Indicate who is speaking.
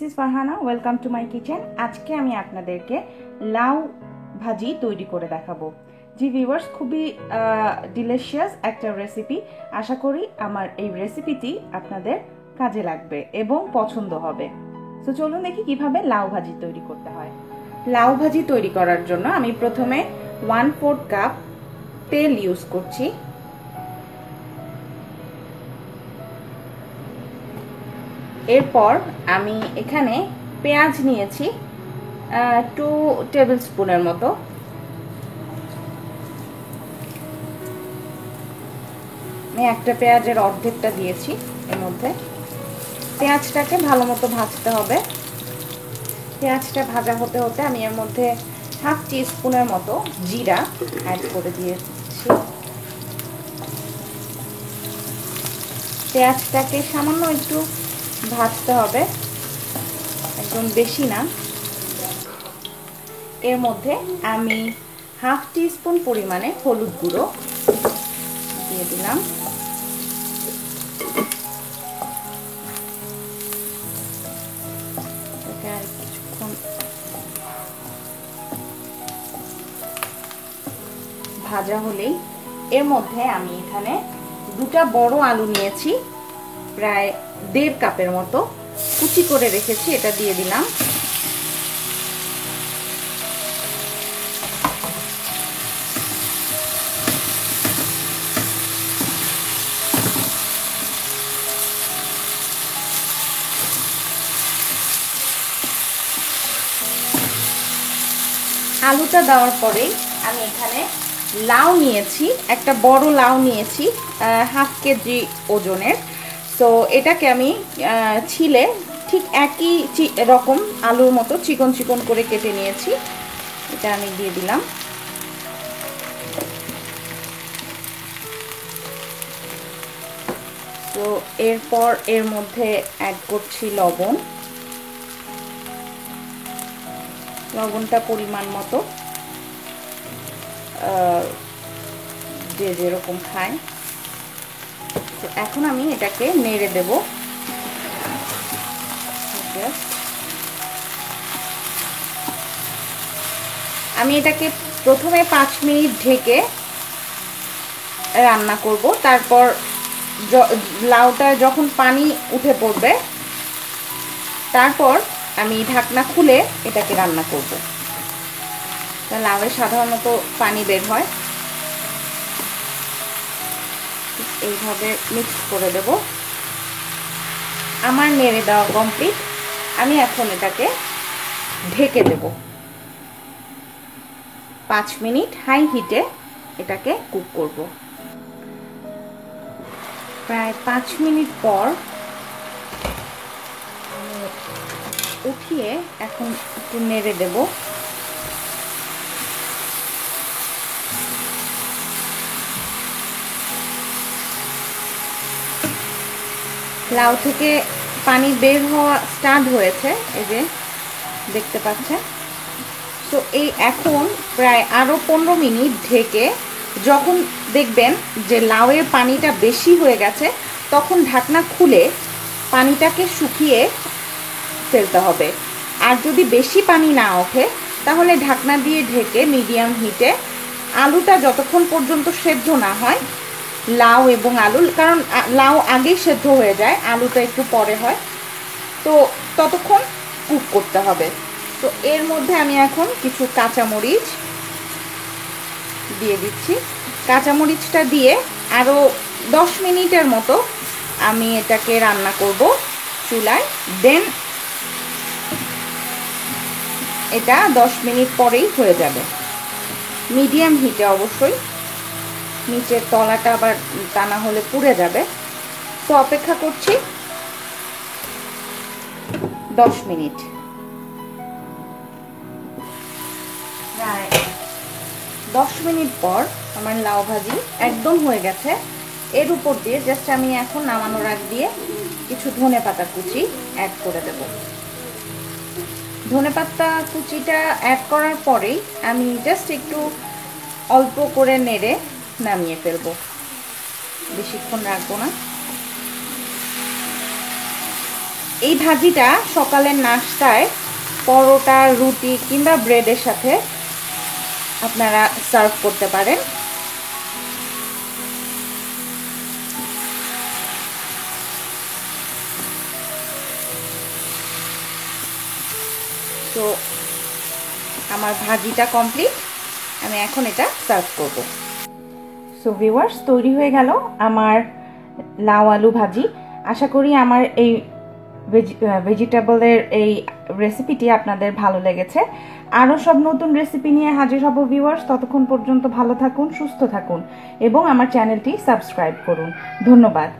Speaker 1: Is Farhana, welcome to my kitchen. আজকে আমি আপনাদেরকে লাউ ভাজি তৈরি করে দেখাবো। জি ভিউয়ার্স, খুবই ডিলিশিয়াস একটা রেসিপি। আশা করি আমার এই রেসিপিটি আপনাদের কাজে লাগবে এবং পছন্দ হবে। তো চলুন দেখি কিভাবে লাউ ভাজি তৈরি করতে হয়। লাউ ভাজি তৈরি করার জন্য আমি প্রথমে 1/4 কাপ তেল ইউজ করছি। এরপর আমি এখানে পেঁয়াজ নিয়েছি 2 টেবিল স্পুনের মতো। আমি একটা পেঁয়াজের অর্ধেকটা দিয়েছি এর মধ্যে। পেঁয়াজটাকে ভালো মতো ভাজতে হবে। পেঁয়াজটা ভাজা হতে হতে আমি এর মধ্যে 1/2 টিস্পুনের মতো জিরা অ্যাড করে দিয়েছি। পেঁয়াজটাকে সামান্য একটু ভাজতে হবে, একদম বেশি না। এর মধ্যে আমি 1/2 টিস্পুন পরিমাণে হলুদ গুঁড়ো দিয়ে দিলাম। কিছুক্ষণ ভাজা হলেই এর মধ্যে আমি এখানে 2টা বড় আলু নিয়েছি, প্রায় 1.5 কাপের মতো, কুচি করে রেখেছি, এটা দিয়ে দিলাম। আলুটা দেওয়ার পরেই আমি এখানে লাউ নিয়েছি, একটা বড় লাউ নিয়েছি 1/2 কেজি ওজনের। তো এটাকে আমি ছিলে ঠিক একই রকম আলুর মতো চিকন চিকন করে কেটে নিয়েছি। এটা আমি দিয়ে দিলাম। তো এরপর এর মধ্যে অ্যাড করছি লবণ। লবণটা পরিমাণ মতো, যে যেরকম খায়। তো এখন আমি এটাকে নেড়ে দেব। আমি এটাকে প্রথমে 5 মিনিট ঢেকে রান্না করব। তারপর লাউটা যখন পানি উঠে পড়বে, তারপর আমি ঢাকনা খুলে এটাকে রান্না করব। লাউয়ে সাধারণত পানি বের হয়। এইভাবে মিক্স করে দেব। আমার নেড়ে দেওয়া কমপ্লিট। আমি এখন এটাকে ঢেকে দেব। 5 মিনিট হাই হিটে এটাকে কুক করব। প্রায় 5 মিনিট পর উঠিয়ে এখন একটু নেড়ে দেব। লাউ থেকে পানি বের হওয়া স্টার্ট হয়েছে, এই যে দেখতে পাচ্ছেন। তো এই এখন প্রায় আরও 15 মিনিট ঢেকে, যখন দেখবেন যে লাউয়ের পানিটা বেশি হয়ে গেছে, তখন ঢাকনা খুলে পানিটাকে শুকিয়ে ফেলতে হবে। আর যদি বেশি পানি না ওঠে, তাহলে ঢাকনা দিয়ে ঢেকে মিডিয়াম হিটে আলুটা যতক্ষণ পর্যন্ত সেদ্ধ না হয়, লাউ এবং আলু, কারণ লাউ আগেই সেদ্ধ হয়ে যায়, আলুটা একটু পরে হয়, তো ততক্ষণ কুক করতে হবে। তো এর মধ্যে আমি এখন কিছু কাঁচামরিচ দিয়ে দিচ্ছি। কাঁচামরিচটা দিয়ে আরও 10 মিনিটের মতো আমি এটাকে রান্না করব চুলায়। দেন এটা 10 মিনিট পরেই হয়ে যাবে, মিডিয়াম হিটে অবশ্যই। নিচের তলাটা আবার তা না হলে পুড়ে যাবে। তো অপেক্ষা করছি 10 মিনিট। প্রায় 10 মিনিট পর আমার লাউ ভাজি একদম হয়ে গেছে। এর উপর দিয়ে জাস্ট আমি এখন নামানোর আগ দিয়ে কিছু ধনেপাতা কুচি অ্যাড করে দেব। ধনেপাতা কুচিটা অ্যাড করার পরেই আমি জাস্ট একটু অল্প করে নেড়ে নামিয়ে ফেলবো, বেশিক্ষণ রাখবো না। এই ভাজিটা সকালের নাস্তায় পরোটা, রুটি কিংবা ব্রেডের সাথে আপনারা সার্ভ করতে পারেন। তো আমার ভাজিটা কমপ্লিট, আমি এখন এটা সার্ভ করব। সো ভিউয়ার্স, তৈরি হয়ে গেল আমার লাউ আলু ভাজি। আশা করি আমার এই ভেজিটেবলের এই রেসিপিটি আপনাদের ভালো লেগেছে। আরও সব নতুন রেসিপি নিয়ে হাজির হব ভিউয়ার্স। ততক্ষণ পর্যন্ত ভালো থাকুন, সুস্থ থাকুন এবং আমার চ্যানেলটি সাবস্ক্রাইব করুন। ধন্যবাদ।